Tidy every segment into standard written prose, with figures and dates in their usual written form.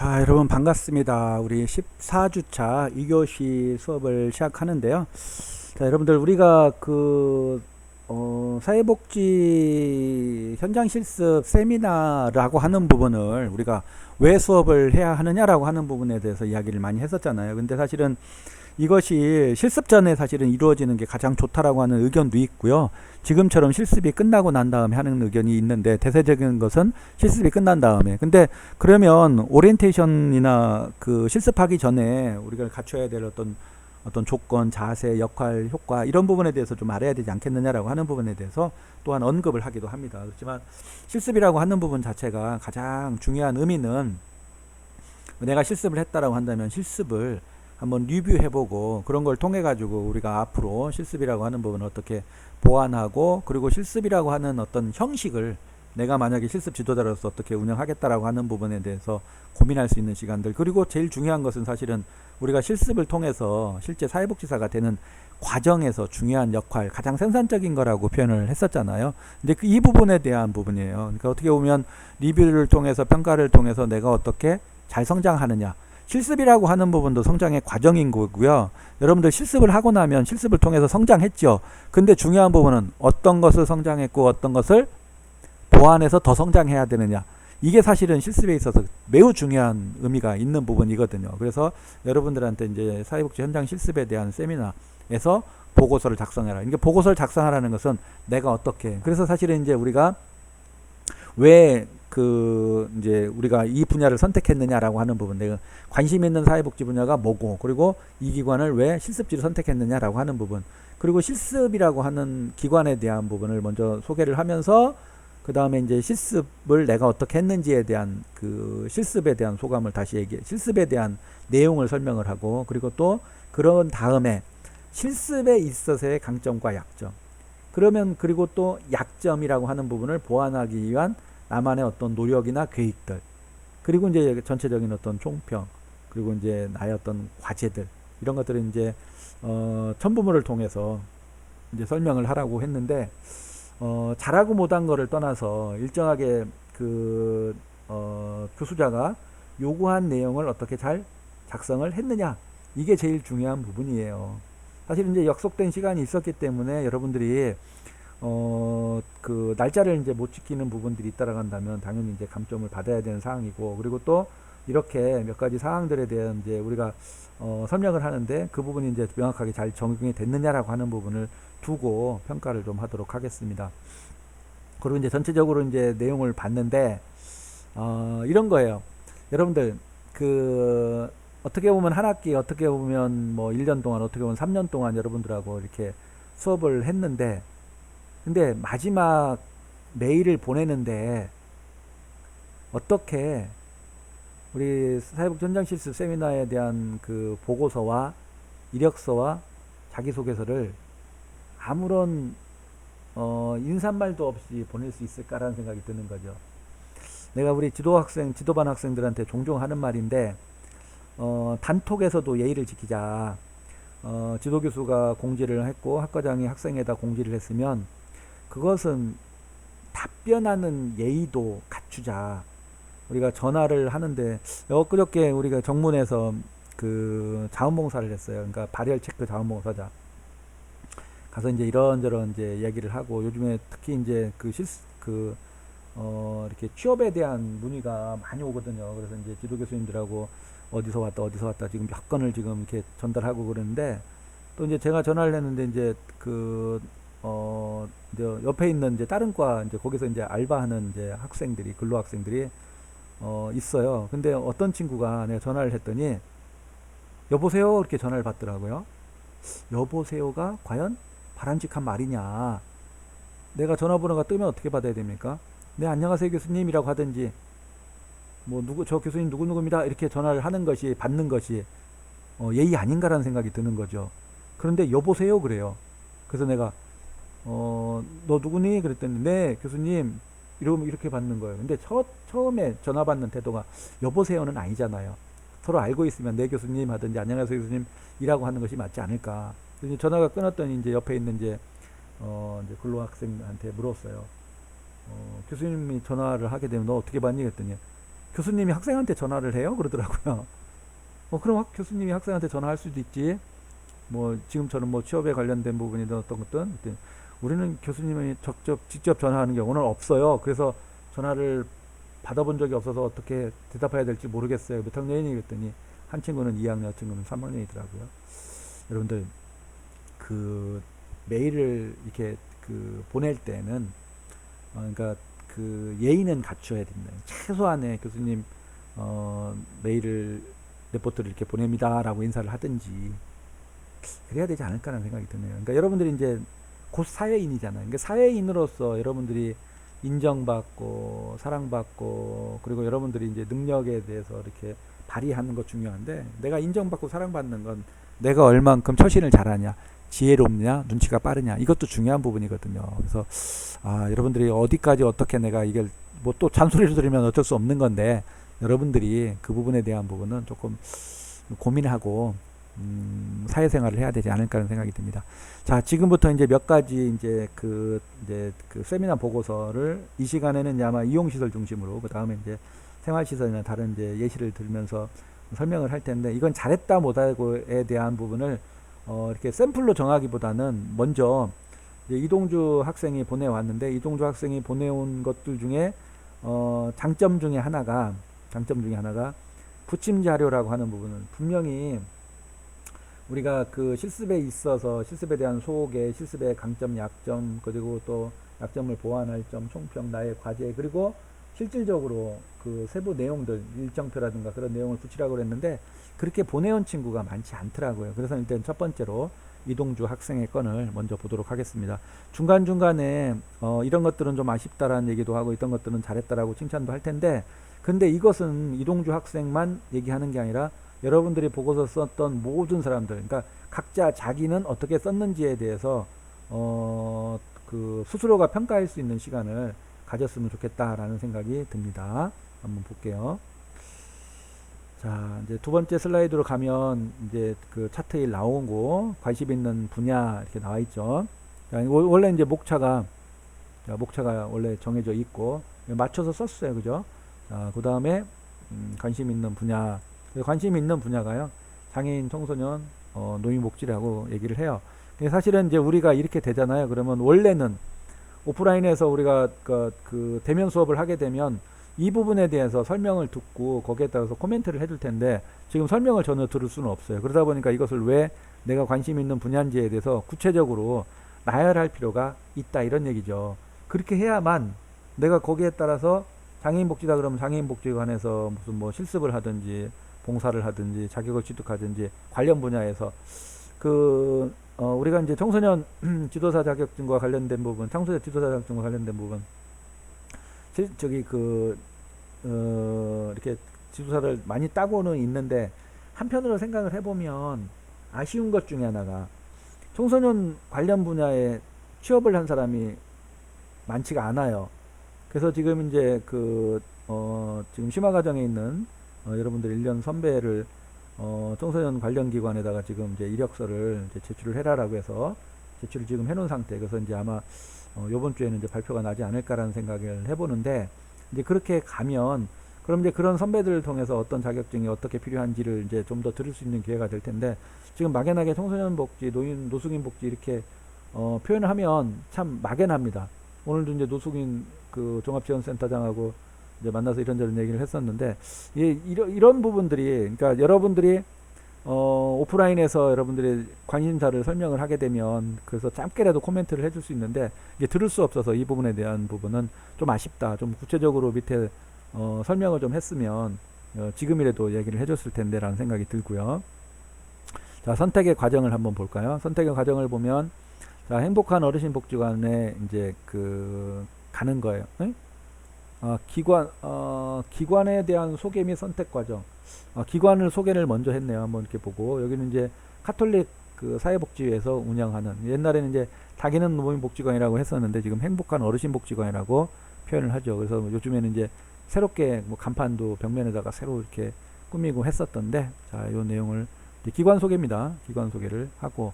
자, 여러분 반갑습니다. 우리 14주차 2교시 수업을 시작하는데요. 자, 여러분들 우리가 사회복지 현장 실습 세미나라고 하는 부분을 우리가 왜 수업을 해야 하느냐라고 하는 부분에 대해서 이야기를 많이 했었잖아요. 근데 사실은 이것이 실습 전에 사실은 이루어지는 게 가장 좋다라고 하는 의견도 있고요. 지금처럼 실습이 끝나고 난 다음에 하는 의견이 있는데, 대세적인 것은 실습이 끝난 다음에. 근데 그러면 오리엔테이션이나 그 실습하기 전에 우리가 갖춰야 될 어떤 조건, 자세, 역할, 효과 이런 부분에 대해서 좀 알아야 되지 않겠느냐라고 하는 부분에 대해서 또한 언급을 하기도 합니다. 그렇지만 실습이라고 하는 부분 자체가 가장 중요한 의미는, 내가 실습을 했다라고 한다면 실습을 한번 리뷰해보고 그런 걸 통해 가지고 우리가 앞으로 실습이라고 하는 부분을 어떻게 보완하고, 그리고 실습이라고 하는 어떤 형식을 내가 만약에 실습 지도자로서 어떻게 운영하겠다라고 하는 부분에 대해서 고민할 수 있는 시간들. 그리고 제일 중요한 것은 사실은 우리가 실습을 통해서 실제 사회복지사가 되는 과정에서 중요한 역할, 가장 생산적인 거라고 표현을 했었잖아요. 근데 이 부분에 대한 부분이에요. 그러니까 어떻게 보면 리뷰를 통해서, 평가를 통해서 내가 어떻게 잘 성장하느냐, 실습이라고 하는 부분도 성장의 과정인 거고요. 여러분들 실습을 하고 나면 실습을 통해서 성장했죠. 근데 중요한 부분은 어떤 것을 성장했고 어떤 것을 보완해서 더 성장해야 되느냐, 이게 사실은 실습에 있어서 매우 중요한 의미가 있는 부분이거든요. 그래서 여러분들한테 이제 사회복지 현장 실습에 대한 세미나에서 보고서를 작성해라. 이게 보고서를 작성하라는 것은 내가 어떻게, 그래서 사실은 이제 우리가 왜 이제 우리가 이 분야를 선택했느냐라고 하는 부분, 내가 관심 있는 사회복지 분야가 뭐고, 그리고 이 기관을 왜 실습지로 선택했느냐라고 하는 부분, 그리고 실습이라고 하는 기관에 대한 부분을 먼저 소개를 하면서, 그 다음에 이제 실습을 내가 어떻게 했는지에 대한 그 실습에 대한 소감을 다시 실습에 대한 내용을 설명을 하고, 그리고 또 그런 다음에 실습에 있어서의 강점과 약점, 그러면 그리고 또 약점이라고 하는 부분을 보완하기 위한 나만의 어떤 노력이나 계획들, 그리고 이제 전체적인 어떤 총평, 그리고 이제 나의 어떤 과제들, 이런 것들을 이제 첨부물을 통해서 이제 설명을 하라고 했는데, 잘하고 못한 거를 떠나서 일정하게 교수자가 요구한 내용을 어떻게 잘 작성을 했느냐, 이게 제일 중요한 부분이에요. 사실 이제 약속된 시간이 있었기 때문에 여러분들이 날짜를 이제 못 지키는 부분들이 있다라고 한다면 당연히 이제 감점을 받아야 되는 사항이고, 그리고 또 이렇게 몇 가지 사항들에 대한 이제 우리가 설명을 하는데 그 부분이 이제 명확하게 잘 적용이 됐느냐라고 하는 부분을 두고 평가를 좀 하도록 하겠습니다. 그리고 이제 전체적으로 이제 내용을 봤는데 이런 거예요. 여러분들 어떻게 보면 한 학기, 어떻게 보면 뭐 1년 동안, 어떻게 보면 3년 동안 여러분들하고 이렇게 수업을 했는데, 근데 마지막 메일을 보내는데 어떻게 우리 사회복지 현장 실습 세미나에 대한 그 보고서와 이력서와 자기소개서를 아무런 인사말도 없이 보낼 수 있을까라는 생각이 드는 거죠. 내가 우리 지도반 학생들한테 종종 하는 말인데, 단톡에서도 예의를 지키자. 지도교수가 공지를 했고 학과장이 학생에다 공지를 했으면 그것은 답변하는 예의도 갖추자. 우리가 전화를 하는데, 엊그저께 우리가 정문에서 자원봉사를 했어요. 그러니까 발열 체크 자원봉사자 가서 이제 이런저런 이제 얘기를 하고, 요즘에 특히 이제 이렇게 취업에 대한 문의가 많이 오거든요. 그래서 이제 지도 교수님들하고 어디서 왔다 지금 몇 건을 지금 이렇게 전달하고 그러는데, 또 이제 제가 전화를 했는데 이제 이제 옆에 있는 이제 다른 과 이제 거기서 이제 알바하는 이제 학생들이, 근로 학생들이 있어요. 근데 어떤 친구가 내가 전화를 했더니 여보세요 이렇게 전화를 받더라고요. 여보세요가 과연 바람직한 말이냐? 내가 전화번호가 뜨면 어떻게 받아야 됩니까? 네, 안녕하세요 교수님이라고 하든지, 뭐 저 교수님 누구누구입니다 이렇게 전화를 하는 것이, 받는 것이 예의 아닌가라는 생각이 드는 거죠. 그런데 여보세요 그래요. 그래서 내가 너 누구니? 그랬더니 네 교수님, 이러면 이렇게 받는 거예요. 근데 처음에 전화 받는 태도가 여보세요는 아니잖아요. 서로 알고 있으면 네 교수님 하든지 안녕하세요 교수님이라고 하는 것이 맞지 않을까. 그래서 전화가 끊었더니 이제 옆에 있는 이제 근로 학생한테 물었어요. 교수님이 전화를 하게 되면 너 어떻게 받니? 그랬더니 교수님이 학생한테 전화를 해요? 그러더라고요. 그럼 교수님이 학생한테 전화할 수도 있지. 뭐 지금처럼 뭐 취업에 관련된 부분이든 어떤 것든 우리는 교수님이 직접 전화하는 경우는 없어요. 그래서 전화를 받아본 적이 없어서 어떻게 대답해야 될지 모르겠어요. 몇 학년이니 그랬더니 한 친구는 2학년, 친구는 3학년이더라고요. 여러분들 그 메일을 이렇게 그 보낼 때는 그러니까 그 예의는 갖춰야 된다. 최소한의 교수님 메일을 레포트를 이렇게 보냅니다라고 인사를 하든지 그래야 되지 않을까라는 생각이 드네요. 그러니까 여러분들이 이제 곧 사회인이잖아요. 그러니까 사회인으로서 여러분들이 인정받고 사랑받고 그리고 여러분들이 이제 능력에 대해서 이렇게 발휘하는 것 중요한데 내가 인정받고 사랑받는 건 내가 얼만큼 처신을 잘하냐, 지혜롭냐, 눈치가 빠르냐 이것도 중요한 부분이거든요. 그래서 여러분들이 어디까지 어떻게 내가 이걸 뭐 또 잔소리를 들으면 어쩔 수 없는 건데 여러분들이 그 부분에 대한 부분은 조금 고민하고 사회생활을 해야 되지 않을까 하는 생각이 듭니다. 자, 지금부터 이제 몇 가지 이제 그 세미나 보고서를 이 시간에는 아마 이용시설 중심으로 그 다음에 이제 생활시설이나 다른 이제 예시를 들면서 설명을 할 텐데 이건 잘했다 못하고에 대한 부분을 이렇게 샘플로 정하기보다는 먼저 이제 이동주 학생이 보내왔는데 이동주 학생이 보내온 것들 중에 장점 중에 하나가 부침 자료라고 하는 부분은 분명히 우리가 그 실습에 있어서 실습에 대한 소개, 실습의 강점, 약점, 그리고 또 약점을 보완할 점, 총평, 나의 과제, 그리고 실질적으로 그 세부 내용들, 일정표라든가 그런 내용을 붙이라고 그랬는데 그렇게 보내온 친구가 많지 않더라고요. 그래서 일단 첫 번째로 이동주 학생의 건을 먼저 보도록 하겠습니다. 중간중간에 이런 것들은 좀 아쉽다라는 얘기도 하고 이런 것들은 잘했다라고 칭찬도 할 텐데 근데 이것은 이동주 학생만 얘기하는 게 아니라 여러분들이 보고서 썼던 모든 사람들, 그러니까 각자 자기는 어떻게 썼는지에 대해서 그 스스로가 평가할 수 있는 시간을 가졌으면 좋겠다라는 생각이 듭니다. 한번 볼게요. 자, 이제 두 번째 슬라이드로 가면 이제 그 차트에 나온 거 관심 있는 분야 이렇게 나와 있죠. 원래 이제 목차가 원래 정해져 있고 맞춰서 썼어요, 그죠? 자, 그 다음에 관심 있는 분야. 관심 있는 분야가요. 장애인, 청소년, 노인복지라고 얘기를 해요. 사실은 이제 우리가 이렇게 되잖아요. 그러면 원래는 오프라인에서 우리가 그 대면 수업을 하게 되면 이 부분에 대해서 설명을 듣고 거기에 따라서 코멘트를 해줄 텐데 지금 설명을 전혀 들을 수는 없어요. 그러다 보니까 이것을 왜 내가 관심 있는 분야인지에 대해서 구체적으로 나열할 필요가 있다 이런 얘기죠. 그렇게 해야만 내가 거기에 따라서 장애인복지다 그러면 장애인복지관에서 무슨 뭐 실습을 하든지 봉사를 하든지 자격을 취득하든지 관련 분야에서 우리가 이제 청소년 지도사 자격증과 관련된 부분, 청소년 지도사 자격증과 관련된 부분, 이렇게 지도사를 많이 따고는 있는데 한편으로 생각을 해보면 아쉬운 것 중에 하나가 청소년 관련 분야에 취업을 한 사람이 많지가 않아요. 그래서 지금 이제 지금 심화과정에 있는 여러분들 1년 선배를 청소년 관련 기관에다가 지금 이제 이력서를 이제 제출을 해라라고 해서 제출을 지금 해놓은 상태. 그래서 이제 아마 요번 주에는 이제 발표가 나지 않을까라는 생각을 해보는데 이제 그렇게 가면 그럼 이제 그런 선배들을 통해서 어떤 자격증이 어떻게 필요한지를 이제 좀 더 들을 수 있는 기회가 될 텐데 지금 막연하게 청소년 복지, 노숙인 복지 이렇게 표현을 하면 참 막연합니다. 오늘도 이제 노숙인 그 종합지원센터장하고 이제 만나서 이런저런 얘기를 했었는데 이런 부분들이 그러니까 여러분들이 오프라인에서 여러분들이 관심사를 설명을 하게 되면 그래서 짧게라도 코멘트를 해줄 수 있는데 이게 들을 수 없어서 이 부분에 대한 부분은 좀 아쉽다. 좀 구체적으로 밑에 설명을 좀 했으면 지금이라도 얘기를 해줬을 텐데 라는 생각이 들고요. 자, 선택의 과정을 한번 볼까요? 선택의 과정을 보면 자, 행복한 어르신 복지관에 이제 가는 거예요. 네? 기관에 대한 소개 및 선택 과정. 기관을 소개를 먼저 했네요. 한번 이렇게 보고 여기는 이제 카톨릭 사회복지회에서 운영하는 옛날에는 이제 자기는 노인복지관이라고 했었는데 지금 행복한 어르신복지관이라고 표현을 하죠. 그래서 요즘에는 이제 새롭게 뭐 간판도 벽면에다가 새로 이렇게 꾸미고 했었던데 자, 이 내용을 기관 소개입니다. 기관 소개를 하고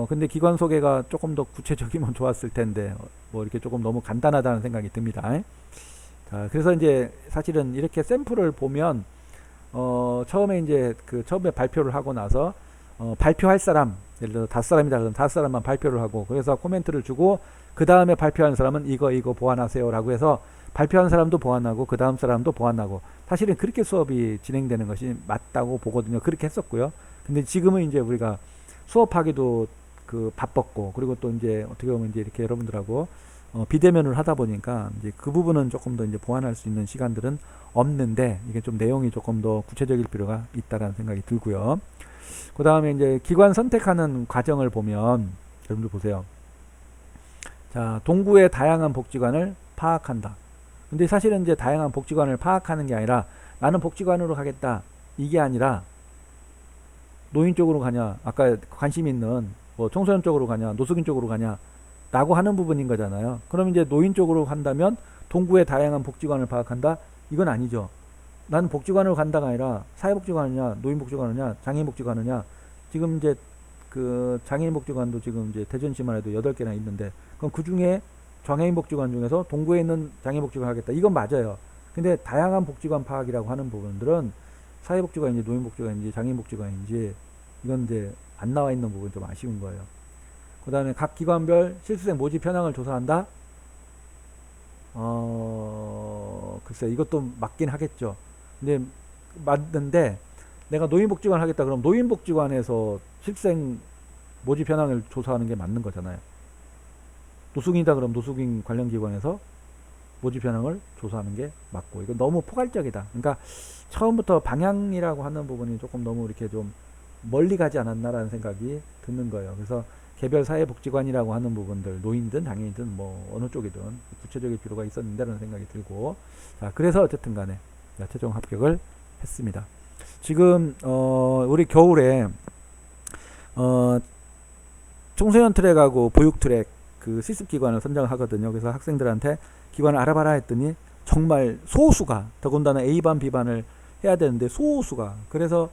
근데 기관 소개가 조금 더 구체적이면 좋았을 텐데 뭐 이렇게 조금 너무 간단하다는 생각이 듭니다. 자, 그래서 이제 사실은 이렇게 샘플을 보면 처음에 이제 처음에 발표를 하고 나서 발표할 사람, 예를 들어 5사람이다 그러면 5사람만 발표를 하고, 그래서 코멘트를 주고 그 다음에 발표하는 사람은 이거 보완하세요라고 해서 발표하는 사람도 보완하고 그 다음 사람도 보완하고, 사실은 그렇게 수업이 진행되는 것이 맞다고 보거든요. 그렇게 했었고요. 근데 지금은 이제 우리가 수업하기도 바빴고, 그리고 또 이제 어떻게 보면 이제 이렇게 여러분들하고 비대면을 하다 보니까 이제 그 부분은 조금 더 이제 보완할 수 있는 시간들은 없는데, 이게 좀 내용이 조금 더 구체적일 필요가 있다라는 생각이 들고요. 그 다음에 이제 기관 선택하는 과정을 보면 여러분들 보세요. 자, 동구의 다양한 복지관을 파악한다. 근데 사실은 이제 다양한 복지관을 파악하는 게 아니라 나는 복지관으로 가겠다, 이게 아니라 노인 쪽으로 가냐, 아까 관심 있는 뭐 청소년 쪽으로 가냐, 노숙인 쪽으로 가냐 라고 하는 부분인 거잖아요. 그럼 이제 노인 쪽으로 간다면 동구의 다양한 복지관을 파악한다? 이건 아니죠. 나는 복지관으로 간다가 아니라 사회복지관이냐, 노인복지관이냐, 장애인복지관이냐. 지금 이제 장애인복지관도 지금 이제 대전시만 해도 8개나 있는데, 그럼 그 중에 장애인복지관 중에서 동구에 있는 장애인복지관 하겠다, 이건 맞아요. 근데 다양한 복지관 파악이라고 하는 부분들은 사회복지관인지 노인복지관인지 장애인복지관인지 이건 이제 안 나와 있는 부분 좀 아쉬운 거예요. 그 다음에 각 기관별 실수생 모집 현황을 조사한다? 글쎄, 이것도 맞긴 하겠죠. 근데 맞는데 내가 노인복지관 하겠다 그럼 노인복지관에서 실생 모집 현황을 조사하는 게 맞는 거잖아요. 노숙인이다 그럼 노숙인 관련 기관에서 모집 현황을 조사하는 게 맞고, 이거 너무 포괄적이다. 그러니까 처음부터 방향이라고 하는 부분이 조금 너무 이렇게 좀 멀리 가지 않았나라는 생각이 드는 거예요. 그래서 개별 사회복지관이라고 하는 부분들, 노인든 장애인든 뭐 어느 쪽이든 구체적일 필요가 있었는데라는 생각이 들고, 자, 그래서 어쨌든 간에 최종 합격을 했습니다. 지금 우리 겨울에 청소년 트랙하고 보육 트랙 실습 기관을 선정하거든요. 그래서 학생들한테 기관을 알아봐라 했더니 정말 소수가, 더군다나 A반 B반을 해야 되는데 소수가, 그래서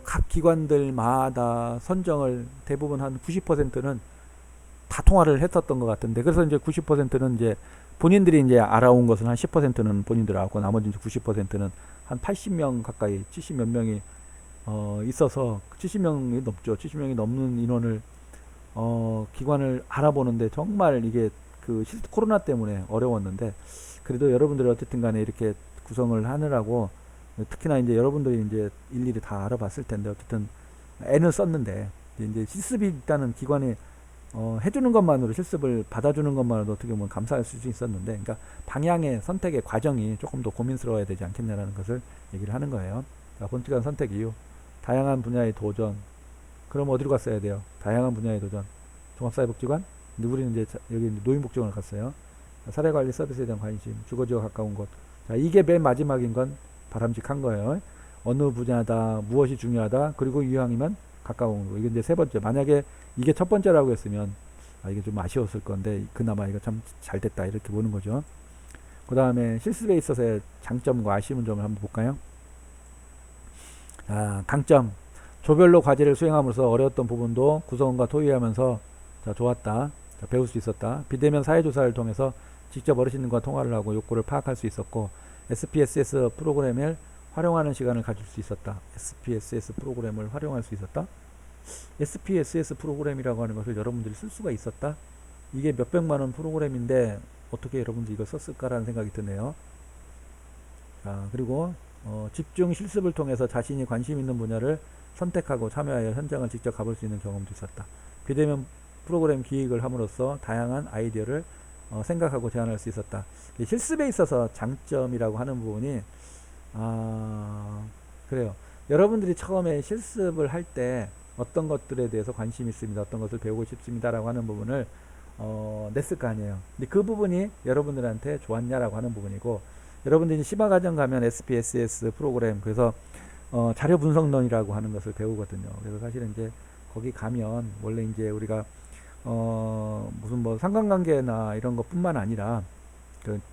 각 기관들마다 선정을 대부분 한 90%는 다 통화를 했었던 것 같은데, 그래서 이제 90%는 이제 본인들이 이제 알아온 것은 한 10%는 본인들 알았고, 나머지 90%는 한 80명 가까이, 70 몇 명이 있어서 70명이 넘죠. 70명이 넘는 인원을 기관을 알아보는데 정말 이게 코로나 때문에 어려웠는데, 그래도 여러분들이 어쨌든 간에 이렇게 구성을 하느라고, 특히나 이제 여러분들이 이제 일일이 다 알아봤을 텐데, 어쨌든 애는 썼는데, 이제 실습이 일단은 기관이 해주는 것만으로, 실습을 받아주는 것만으로도 어떻게 보면 감사할 수 있었는데, 그러니까 방향의 선택의 과정이 조금 더 고민스러워야 되지 않겠냐라는 것을 얘기를 하는 거예요. 자, 본기관 선택 이유, 다양한 분야의 도전. 그럼 어디로 갔어야 돼요? 다양한 분야의 도전. 종합사회복지관? 근데 우리는 이제 여기 노인복지관을 갔어요. 사례관리 서비스에 대한 관심, 주거지와 가까운 곳. 자, 이게 맨 마지막인 건 바람직한 거예요. 어느 분야다, 무엇이 중요하다, 그리고 이왕이면 가까운 거. 이게 이제 세 번째. 만약에 이게 첫 번째라고 했으면 이게 좀 아쉬웠을 건데, 그나마 이거 참 잘 됐다, 이렇게 보는 거죠. 그 다음에 실습에 있어서의 장점과 아쉬운 점을 한번 볼까요? 강점. 조별로 과제를 수행함으로써 어려웠던 부분도 구성원과 토의하면서 좋았다. 배울 수 있었다. 비대면 사회조사를 통해서 직접 어르신과 통화를 하고 욕구를 파악할 수 있었고, SPSS 프로그램을 활용하는 시간을 가질 수 있었다. SPSS 프로그램을 활용할 수 있었다. SPSS 프로그램이라고 하는 것을 여러분들이 쓸 수가 있었다. 이게 몇백만원 프로그램인데 어떻게 여러분들이 이걸 썼을까라는 생각이 드네요. 자, 그리고 집중 실습을 통해서 자신이 관심 있는 분야를 선택하고 참여하여 현장을 직접 가볼 수 있는 경험도 있었다. 비대면 프로그램 기획을 함으로써 다양한 아이디어를 생각하고 제안할 수 있었다. 실습에 있어서 장점이라고 하는 부분이, 그래요. 여러분들이 처음에 실습을 할 때 어떤 것들에 대해서 관심이 있습니다, 어떤 것을 배우고 싶습니다 라고 하는 부분을 냈을 거 아니에요. 근데 그 부분이 여러분들한테 좋았냐라고 하는 부분이고, 여러분들이 심화과정 가면 SPSS 프로그램, 그래서 자료 분석론이라고 하는 것을 배우거든요. 그래서 사실은 이제 거기 가면 원래 이제 우리가 무슨 뭐 상관관계나 이런 것뿐만 아니라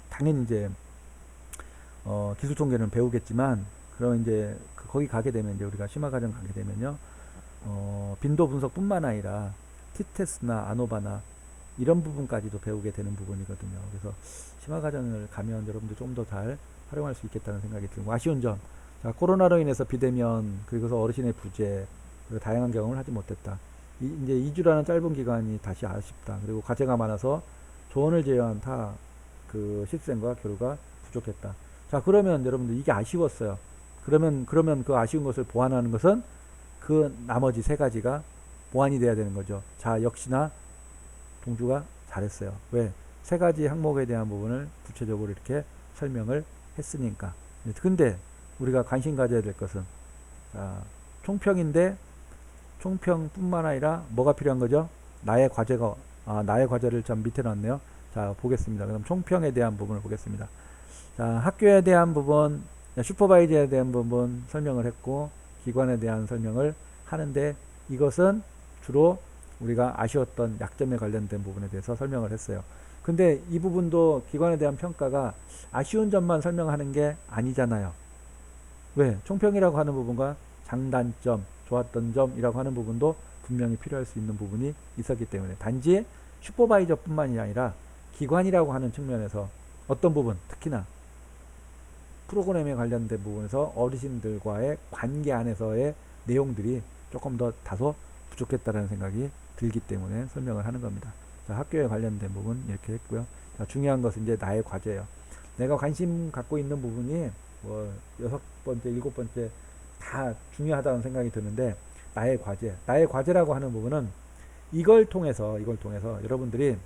당연히 이제 기술 통계는 배우겠지만, 그럼 이제 거기 가게 되면, 이제 우리가 심화과정 가게 되면요, 빈도 분석뿐만 아니라 티테스나 아노바나 이런 부분까지도 배우게 되는 부분이거든요. 그래서 심화과정을 가면 여러분들 좀 더 잘 활용할 수 있겠다는 생각이 들고, 아쉬운 점, 자, 코로나로 인해서 비대면, 그리고 어르신의 부재, 그리고 다양한 경험을 하지 못했다. 이제 2주라는 짧은 기간이 다시 아쉽다. 그리고 과제가 많아서 조언을 제외한 다 그 실생과 교류가 부족했다. 자, 그러면 여러분들 이게 아쉬웠어요. 그러면 그 아쉬운 것을 보완하는 것은 그 나머지 세 가지가 보완이 돼야 되는 거죠. 자, 역시나 동주가 잘했어요. 왜? 세 가지 항목에 대한 부분을 구체적으로 이렇게 설명을 했으니까. 근데 우리가 관심 가져야 될 것은, 자, 총평인데 총평뿐만 아니라 뭐가 필요한 거죠? 나의 과제를 좀 밑에 놨네요. 자, 보겠습니다. 그럼 총평에 대한 부분을 보겠습니다. 자, 학교에 대한 부분, 슈퍼바이저에 대한 부분 설명을 했고, 기관에 대한 설명을 하는데, 이것은 주로 우리가 아쉬웠던 약점에 관련된 부분에 대해서 설명을 했어요. 근데 이 부분도 기관에 대한 평가가 아쉬운 점만 설명하는 게 아니잖아요. 왜? 총평이라고 하는 부분과 장단점, 좋았던 점이라고 하는 부분도 분명히 필요할 수 있는 부분이 있었기 때문에, 단지 슈퍼바이저뿐만이 아니라 기관이라고 하는 측면에서 어떤 부분, 특히나 프로그램에 관련된 부분에서 어르신들과의 관계 안에서의 내용들이 조금 더 다소 부족했다는 생각이 들기 때문에 설명을 하는 겁니다. 자, 학교에 관련된 부분 이렇게 했고요. 자, 중요한 것은 이제 나의 과제예요. 내가 관심 갖고 있는 부분이 뭐 6번째, 7번째 다 중요하다는 생각이 드는데, 나의 과제라고 하는 부분은 이걸 통해서 여러분들이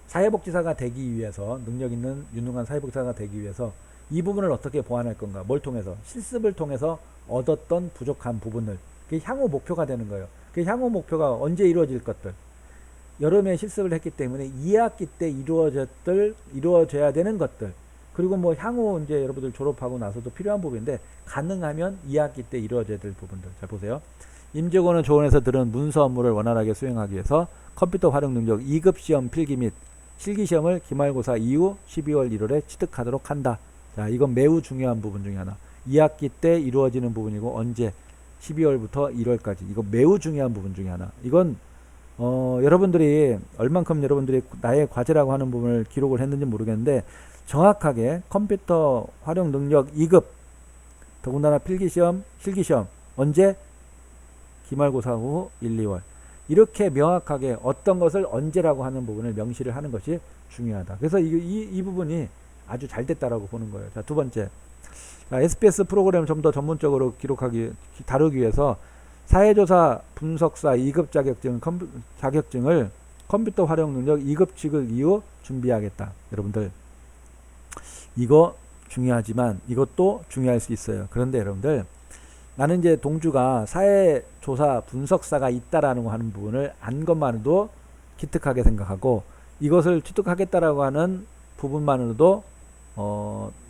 사회복지사가 되기 위해서, 능력 있는 유능한 사회복지사가 되기 위해서 이 부분을 어떻게 보완할 건가, 뭘 통해서, 실습을 통해서 얻었던 부족한 부분을, 그게 향후 목표가 되는 거예요. 그 향후 목표가 언제 이루어질 것들, 여름에 실습을 했기 때문에 2학기 때 이루어져야 되는 것들, 그리고 뭐 향후 이제 여러분들 졸업하고 나서도 필요한 부분인데, 가능하면 2학기 때 이루어져야 될 부분들. 잘 보세요. 임직원은 조언에서 들은 문서 업무를 원활하게 수행하기 위해서 컴퓨터 활용 능력 2급 시험 필기 및 실기시험을 기말고사 이후 12월 1월에 취득하도록 한다. 자, 이건 매우 중요한 부분 중에 하나. 2학기 때 이루어지는 부분이고, 언제? 12월부터 1월까지. 이거 매우 중요한 부분 중에 하나. 이건 여러분들이 얼만큼 여러분들이 나의 과제라고 하는 부분을 기록을 했는지 모르겠는데, 정확하게 컴퓨터 활용 능력 2급, 더군다나 필기시험, 실기시험 언제? 기말고사 후 1, 2월. 이렇게 명확하게 어떤 것을 언제라고 하는 부분을 명시를 하는 것이 중요하다. 그래서 이 부분이 아주 잘 됐다라고 보는 거예요. 자, 두 번째. 자, SBS 프로그램을 좀 더 전문적으로 다루기 위해서 사회조사 분석사 2급 자격증을 컴퓨터 활용 능력 2급 취득 이후 준비하겠다. 여러분들, 이거 중요하지만 이것도 중요할 수 있어요. 그런데 여러분들, 나는 이제 동주가 사회조사 분석사가 있다라는 거 하는 부분을 안 것만으로도 기특하게 생각하고, 이것을 취득하겠다라고 하는 부분만으로도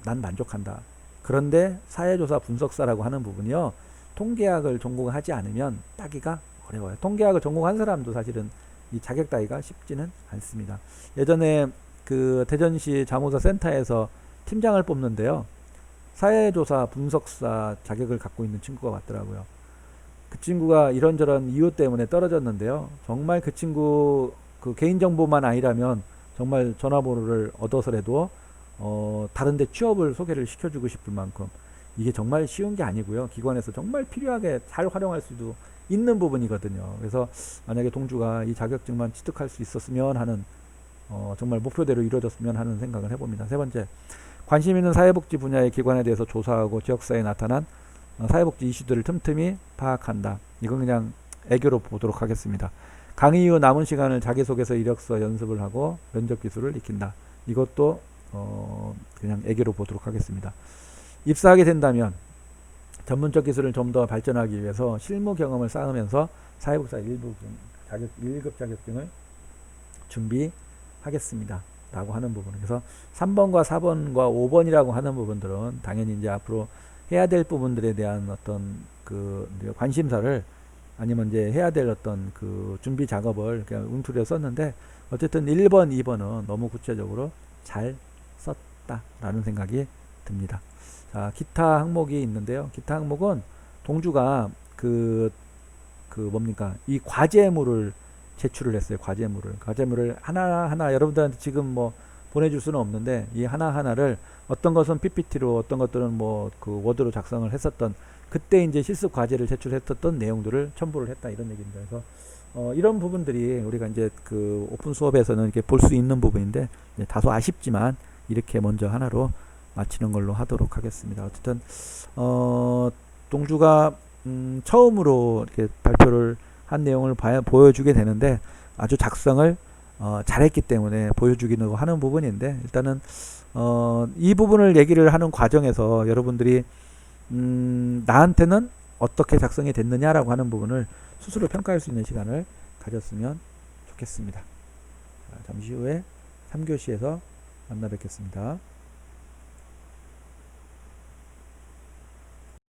난 만족한다. 그런데 사회조사 분석사라고 하는 부분이요, 통계학을 전공하지 않으면 따기가 어려워요. 통계학을 전공한 사람도 사실은 이 자격 따기가 쉽지는 않습니다. 예전에 그 대전시 자문사 센터에서 팀장을 뽑는데요, 사회조사 분석사 자격을 갖고 있는 친구가 왔더라고요. 그 친구가 이런저런 이유 때문에 떨어졌는데요, 정말 그 친구 그 개인정보만 아니라면 정말 전화번호를 얻어서라도 다른데 취업을 소개를 시켜주고 싶을 만큼 이게 정말 쉬운 게 아니고요, 기관에서 정말 필요하게 잘 활용할 수도 있는 부분이거든요. 그래서 만약에 동주가 이 자격증만 취득할 수 있었으면 하는, 정말 목표대로 이루어졌으면 하는 생각을 해봅니다. 세 번째, 관심 있는 사회복지 분야의 기관에 대해서 조사하고 지역사회에 나타난 사회복지 이슈들을 틈틈이 파악한다. 이건 그냥 애교로 보도록 하겠습니다. 강의 이후 남은 시간을 자기소개서 이력서 연습을 하고 면접 기술을 익힌다. 이것도 그냥 애교로 보도록 하겠습니다. 입사하게 된다면 전문적 기술을 좀 더 발전하기 위해서 실무 경험을 쌓으면서 사회복지사 1급 자격증을 준비하겠습니다. 라고 하는 부분. 그래서 3번과 4번과 5번이라고 하는 부분들은 당연히 이제 앞으로 해야 될 부분들에 대한 어떤 그 관심사를, 아니면 이제 해야 될 어떤 그 준비 작업을 그냥 움츠려 썼는데, 어쨌든 1번, 2번은 너무 구체적으로 잘 썼다라는 생각이 듭니다. 자, 기타 항목이 있는데요. 기타 항목은 동주가 뭡니까? 이 과제물을 제출을 했어요. 과제물을 하나하나 여러분들한테 지금 뭐 보내줄 수는 없는데 이 하나하나를 어떤 것은 PPT로 어떤 것들은 뭐 그 워드로 작성을 했었던 그때 이제 실습 과제를 제출했었던 내용들을 첨부를 했다 이런 얘기입니다. 그래서 이런 부분들이 우리가 이제 그 오픈 수업에서는 이렇게 볼 수 있는 부분인데 다소 아쉽지만 이렇게 먼저 하나로 마치는 걸로 하도록 하겠습니다. 어쨌든 동주가 처음으로 이렇게 발표를 한 내용을 보여주게 되는데 아주 작성을 잘했기 때문에 보여주기는 하는 부분인데 일단은 이 부분을 얘기를 하는 과정에서 여러분들이 나한테는 어떻게 작성이 됐느냐라고 하는 부분을 스스로 평가할 수 있는 시간을 가졌으면 좋겠습니다. 잠시 후에 3교시에서 만나 뵙겠습니다.